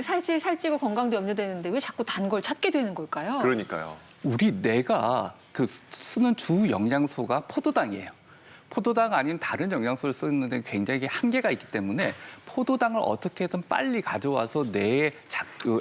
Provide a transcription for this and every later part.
사실 살찌고 건강도 염려되는데 왜 자꾸 단 걸 찾게 되는 걸까요? 그러니까요. 우리 뇌가 그 쓰는 주 영양소가 포도당이에요. 포도당 아닌 다른 영양소를 쓰는데 굉장히 한계가 있기 때문에 포도당을 어떻게든 빨리 가져와서 뇌에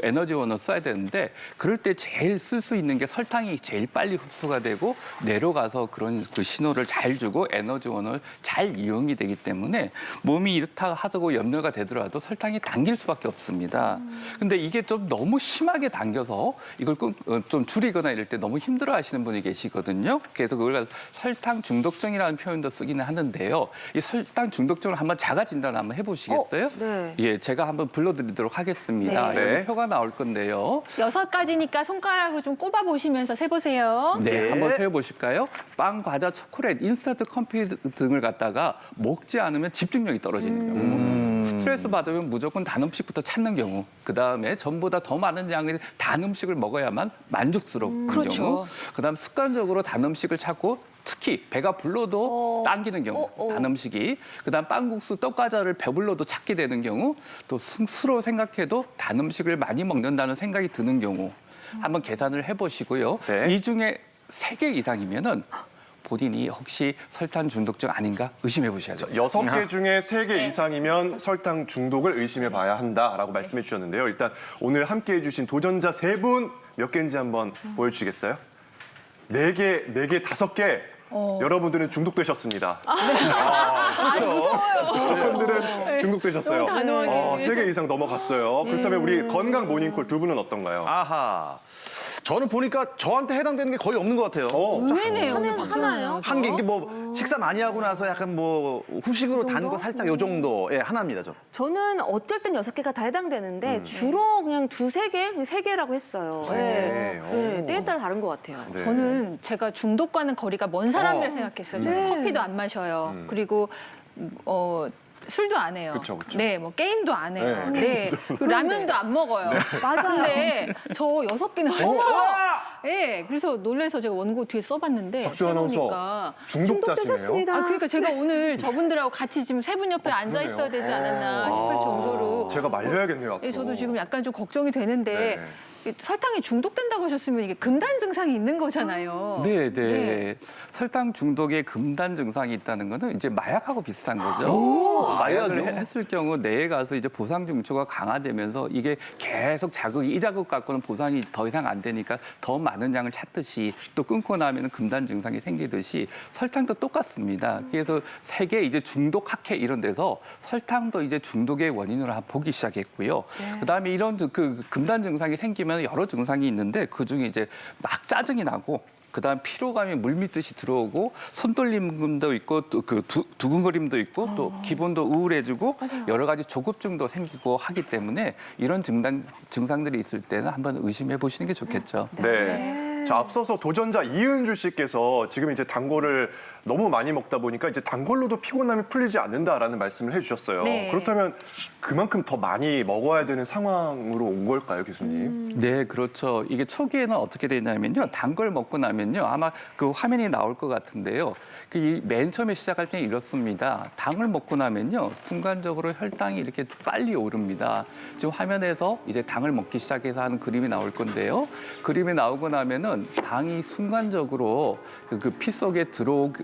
에너지원을 써야 되는데 그럴 때 제일 쓸 수 있는 게 설탕이 제일 빨리 흡수가 되고 뇌로 가서 그런 그 신호를 잘 주고 에너지원을 잘 이용이 되기 때문에 몸이 이렇다 하고 염려가 되더라도 설탕이 당길 수밖에 없습니다. 근데 이게 좀 너무 심하게 당겨서 이걸 좀 줄이거나 이럴 때 너무 힘들어 하시는 분이 계시거든요. 그래서 그걸 설탕 중독증이라는 표현도 쓰기는 하는데요. 이 설탕 중독증을 한번 자가 진단 한번 해보시겠어요? 네. 예, 제가 한번 불러드리도록 하겠습니다. 네. 여기 표가 나올 건데요. 6가지니까 손가락으로 좀 꼽아 보시면서 세보세요. 네, 한번 세어보실까요? 빵, 과자, 초콜릿, 인스턴트 커피 등을 갖다가 먹지 않으면 집중력이 떨어지는 경우. 스트레스 받으면 무조건 단 음식부터 찾는 경우. 그다음에 전보다 더 많은 양의 단 음식을 먹어야만 만족스러운 그렇죠. 경우. 그다음 습관적으로 단 음식을 찾고 특히 배가 불러도 당기는 경우, 단 음식이. 그다음 빵국수, 떡과자를 배불러도 찾게 되는 경우, 또 스스로 생각해도 단 음식을 많이 먹는다는 생각이 드는 경우. 한번 계산을 해보시고요. 네. 이 중에 3개 이상이면은 본인이 혹시 설탕 중독증 아닌가 의심해 보셔야죠. 6개 중에 3개 이상이면 설탕 중독을 의심해 봐야 한다라고 말씀해 주셨는데요. 일단 오늘 함께해 주신 도전자 3분 몇 개인지 한번 보여주시겠어요? 4개, 5개. 여러분들은 중독되셨습니다. 그렇죠. 여러분들은 중독되셨어요. 너무 단호하게. 3개 이상 넘어갔어요. 그렇다면 우리 건강 모닝콜 두 분은 어떤가요? 아하. 저는 보니까 저한테 해당되는 게 거의 없는 것 같아요. 의외네요. 하나요? 한 게 이게 뭐 식사 많이 하고 나서 약간 뭐 후식으로 단 거 살짝 요 정도 예, 하나입니다, 저. 저는 어쩔 땐 6개가 다 해당되는데 주로 그냥 2-3개, 3개라고 했어요. 세 개. 네, 때에 따라 다른 것 같아요. 네. 저는 제가 중독과는 거리가 먼 사람들 생각했어요. 저는 커피도 안 마셔요. 그리고 술도 안 해요. 그쵸, 그쵸. 네, 뭐 게임도 안 해요. 네, 네. 그리고 라면도 안 먹어요. 맞아요. 근데 저 6개나 했어요. 네, 그래서 놀라서 제가 원고 뒤에 써봤는데 박주 아나운서 해보니까 중독자시네요. 중독되셨습니다. 그러니까 제가 오늘 저분들하고 같이 지금 3분 옆에 앉아 있어야 되지 않았나 싶을 정도로. 제가 말려야겠네요, 앞으로. 예, 저도 지금 약간 좀 걱정이 되는데 네. 이 설탕이 중독된다고 하셨으면 이게 금단 증상이 있는 거잖아요. 네, 네. 네. 설탕 중독에 금단 증상이 있다는 거는 이제 마약하고 비슷한 거죠. 마약을 마약이요? 했을 경우 뇌에 가서 이제 보상 중추가 강화되면서 이게 계속 자극이 이 자극 갖고는 보상이 더 이상 안 되니까 더 많은 양을 찾듯이 또 끊고 나면 금단 증상이 생기듯이 설탕도 똑같습니다. 그래서 세계 이제 중독 학회 이런 데서 설탕도 이제 중독의 원인으로 보기 시작했고요. 그다음에 이런 그 금단 증상이 생기면 여러 증상이 있는데 그 중에 이제 막 짜증이 나고 그다음 피로감이 물밀듯이 들어오고 손떨림도 있고 또 그 두근거림도 있고 또 기분도 우울해지고 여러 가지 조급증도 생기고 하기 때문에 이런 증상들이 있을 때는 한번 의심해 보시는 게 좋겠죠. 네. 자, 앞서서 도전자 이은주 씨께서 지금 이제 단 거를 너무 많이 먹다 보니까 이제 단 걸로도 피곤함이 풀리지 않는다라는 말씀을 해주셨어요. 네. 그렇다면 그만큼 더 많이 먹어야 되는 상황으로 온 걸까요, 교수님? 네, 그렇죠. 이게 초기에는 어떻게 되냐면요. 단 걸 먹고 나면요. 아마 그 화면이 나올 것 같은데요. 맨 처음에 시작할 때는 이렇습니다. 당을 먹고 나면요. 순간적으로 혈당이 이렇게 빨리 오릅니다. 지금 화면에서 이제 당을 먹기 시작해서 하는 그림이 나올 건데요. 그림이 나오고 나면은 당이 순간적으로 그 피 속에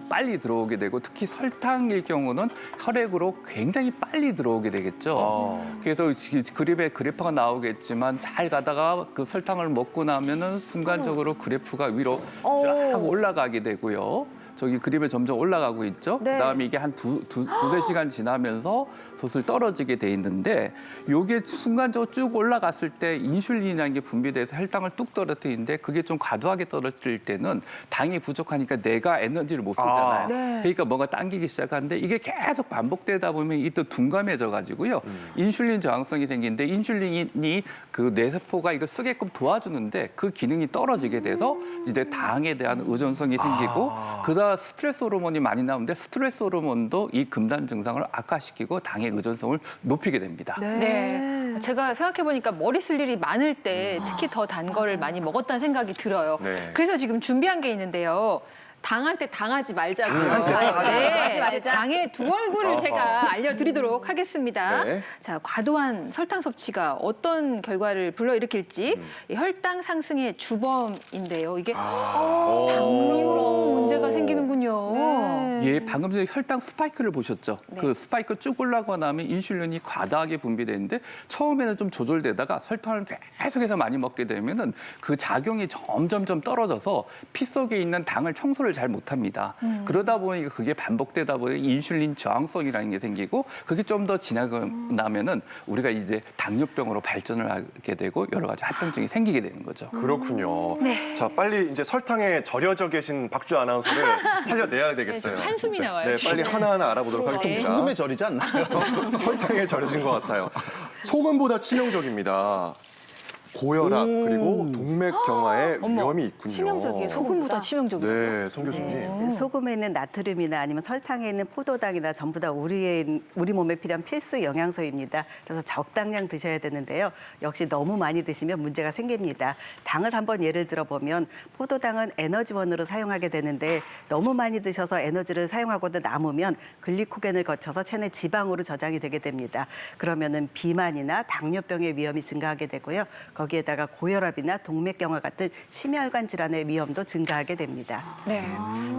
빨리 들어오게 되고 특히 설탕일 경우는 혈액으로 굉장히 빨리 들어오게 되겠죠. 그래서 그림에 그래프가 나오겠지만 잘 가다가 그 설탕을 먹고 나면은 순간적으로 그래프가 위로 쫙 올라가게 되고요. 저기 그림에 점점 올라가고 있죠. 네. 그다음에 이게 한 두세 시간 지나면서 슬슬 떨어지게 돼 있는데 이게 순간적으로 쭉 올라갔을 때 인슐린이라는 게 분비돼서 혈당을 뚝 떨어뜨리는데 그게 좀 과도하게 떨어질 때는 당이 부족하니까 뇌가 에너지를 못 쓰잖아요. 네. 그러니까 뭔가 당기기 시작하는데 이게 계속 반복되다 보면 이게 또 둔감해져 가지고요. 인슐린 저항성이 생기는데 인슐린이 그 뇌세포가 이거 쓰게끔 도와주는데 그 기능이 떨어지게 돼서 이제 당에 대한 의존성이 생기고 그다음 스트레스 호르몬이 많이 나오는데 스트레스 호르몬도 이 금단 증상을 악화시키고 당의 의존성을 높이게 됩니다. 네. 제가 생각해보니까 머리 쓸 일이 많을 때 특히 더 단 거를 많이 먹었다는 생각이 들어요. 네. 그래서 지금 준비한 게 있는데요. 당한테 당하지 말자고요. 당하지 말자. 당의 두 얼굴을 어허. 제가 알려드리도록 하겠습니다. 네. 자, 과도한 설탕 섭취가 어떤 결과를 불러일으킬지 이 혈당 상승의 주범인데요. 이게 당뇨로 문제가 생기는군요. 예, 방금 전에 혈당 스파이크를 보셨죠? 그 스파이크 쭉 올라가고 나면 인슐린이 과다하게 분비되는데 처음에는 좀 조절되다가 설탕을 계속해서 많이 먹게 되면은 그 작용이 점점점 떨어져서 피 속에 있는 당을 청소를 잘 못합니다. 그러다 보니까 그게 반복되다 보니 인슐린 저항성이라는 게 생기고 그게 좀 더 지나고 나면은 우리가 이제 당뇨병으로 발전을 하게 되고 여러 가지 합병증이 생기게 되는 거죠. 그렇군요. 자, 빨리 이제 설탕에 절여져 계신 박주 아나운서를 살려내야 되겠어요. 네, 한숨이 나와요, 네, 지금. 빨리 하나하나 알아보도록 하겠습니다. 소금에 절이지 않나요? 설탕에 절여진 것 같아요. 소금보다 치명적입니다. 고혈압 그리고 동맥경화에 위험이 있군요. 치명적이에요. 소금보다 치명적이에요. 네, 송 교수님. 소금에 있는 나트륨이나 아니면 설탕에 있는 포도당이나 전부 다 우리 몸에 필요한 필수 영양소입니다. 그래서 적당량 드셔야 되는데요. 역시 너무 많이 드시면 문제가 생깁니다. 당을 한번 예를 들어보면 포도당은 에너지원으로 사용하게 되는데 너무 많이 드셔서 에너지를 사용하고도 남으면 글리코겐을 거쳐서 체내 지방으로 저장이 되게 됩니다. 그러면은 비만이나 당뇨병의 위험이 증가하게 되고요. 거기에다가 고혈압이나 동맥경화 같은 심혈관 질환의 위험도 증가하게 됩니다. 네.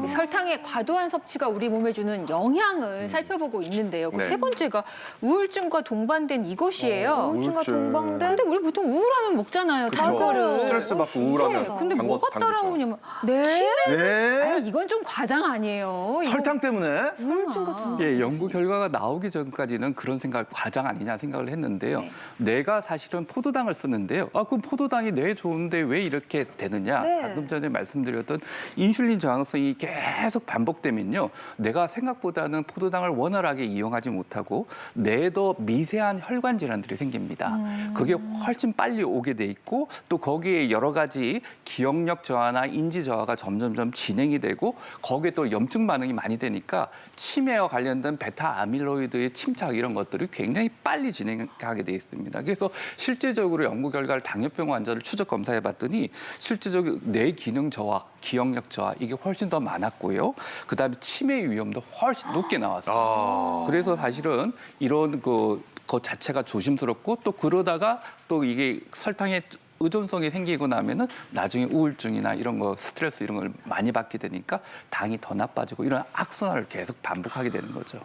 이 설탕의 과도한 섭취가 우리 몸에 주는 영향을 살펴보고 있는데요. 그 네. 세 번째가 우울증과 동반된 이것이에요. 우울증과 우울증. 동반된 근데 우리 보통 우울하면 먹잖아요. 그쵸. 단거를. 스트레스 받고 우울하면 네, 근데 단 뭐가 거 당기죠. 따라오냐면 네. 네. 아니, 이건 좀 과장 아니에요. 이거 설탕 때문에? 우울증 같은. 예, 연구 결과가 나오기 전까지는 그런 생각, 과장 아니냐 생각을 했는데요. 네. 내가 사실은 포도당을 쓰는데요. 그럼 포도당이 뇌에 좋은데 왜 이렇게 되느냐? 네. 방금 전에 말씀드렸던 인슐린 저항성이 계속 반복되면요. 내가 생각보다는 포도당을 원활하게 이용하지 못하고 뇌에 더 미세한 혈관 질환들이 생깁니다. 그게 훨씬 빨리 오게 돼 있고 또 거기에 여러 가지 기억력 저하나 인지 저하가 점점점 진행이 되고 거기에 또 염증 반응이 많이 되니까 치매와 관련된 베타 아밀로이드의 침착 이런 것들이 굉장히 빨리 진행하게 돼 있습니다. 그래서 실제적으로 연구 결과를 당뇨병 환자를 추적 검사해 봤더니 실제적으로 뇌 기능 저하, 기억력 저하 이게 훨씬 더 많았고요. 그다음에 치매 위험도 훨씬 높게 나왔어요. 그래서 사실은 이런 것 자체가 조심스럽고 또 그러다가 또 이게 설탕에 의존성이 생기고 나면은 나중에 우울증이나 이런 거 스트레스 이런 걸 많이 받게 되니까 당이 더 나빠지고 이런 악순환을 계속 반복하게 되는 거죠.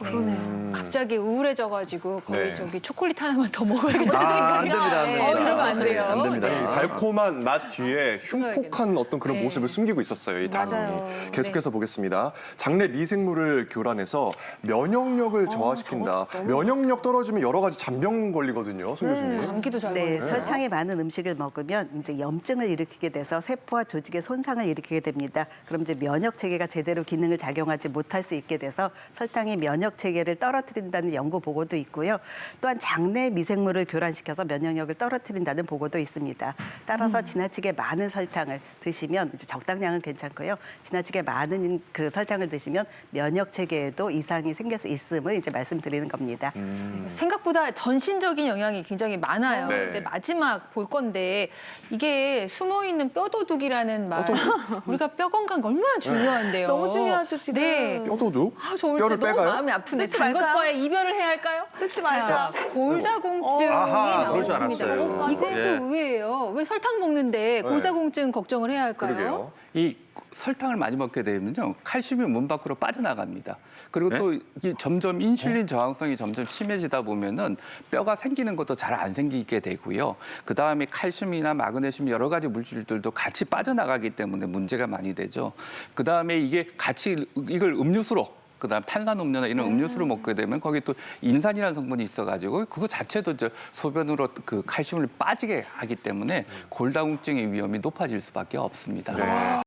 갑자기 우울해져가지고 거의 네. 저기 초콜릿 하나만 더 먹어야겠다. 안 됩니다, 안 됩니다. 이러면 안 돼요. 안 됩니다. 이 달콤한 맛 뒤에 흉폭한 어떤 그런 네. 모습을 숨기고 있었어요. 이 당이. 맞아요. 계속해서 보겠습니다. 장내 미생물을 교란해서 면역력을 저하시킨다. 면역력 떨어지면 여러 가지 잔병 걸리거든요. 송 교수님. 감기도 잘 네, 걸려요. 설탕이 많은 음식을 먹으면 이제 염증을 일으키게 돼서 세포와 조직의 손상을 일으키게 됩니다. 그럼 이제 면역 체계가 제대로 기능을 작용하지 못할 수 있게 돼서 설탕이 면역 체계를 떨어뜨린다는 연구 보고도 있고요. 또한 장내 미생물을 교란시켜서 면역력을 떨어뜨린다는 보고도 있습니다. 따라서 지나치게 많은 설탕을 드시면 이제 적당량은 괜찮고요. 지나치게 많은 그 설탕을 드시면 면역 체계에도 이상이 생길 수 있음을 이제 말씀드리는 겁니다. 생각보다 전신적인 영향이 굉장히 많아요. 네. 근데 마지막 볼 건데 이게 숨어있는 뼈도둑이라는 말. 우리가 뼈 건강 얼마나 중요한데요. 너무 중요하죠, 지금. 네. 뼈도둑? 저 오늘 뼈를 진짜 너무 빼가요? 마음이 아픈데 뜯지 단 말까요? 것과의 이별을 해야 할까요? 뜯지 말자. 자, 골다공증이 아하, 그럴 줄 나왔습니다. 알았어요. 이것도 예. 의외예요. 왜 설탕 먹는데 골다공증 걱정을 해야 할까요? 그러게요. 이 설탕을 많이 먹게 되면요 칼슘이 몸 밖으로 빠져나갑니다. 그리고 또 이게 점점 인슐린 저항성이 점점 심해지다 보면은 뼈가 생기는 것도 잘 안 생기게 되고요. 그 다음에 칼슘이나 마그네슘 여러 가지 물질들도 같이 빠져나가기 때문에 문제가 많이 되죠. 그 다음에 이게 같이 이걸 음료수로 그다음 탄산음료나 이런 음료수를 먹게 되면 거기 또 인산이라는 성분이 있어가지고 그거 자체도 이제 소변으로 그 칼슘을 빠지게 하기 때문에 골다공증의 위험이 높아질 수밖에 없습니다.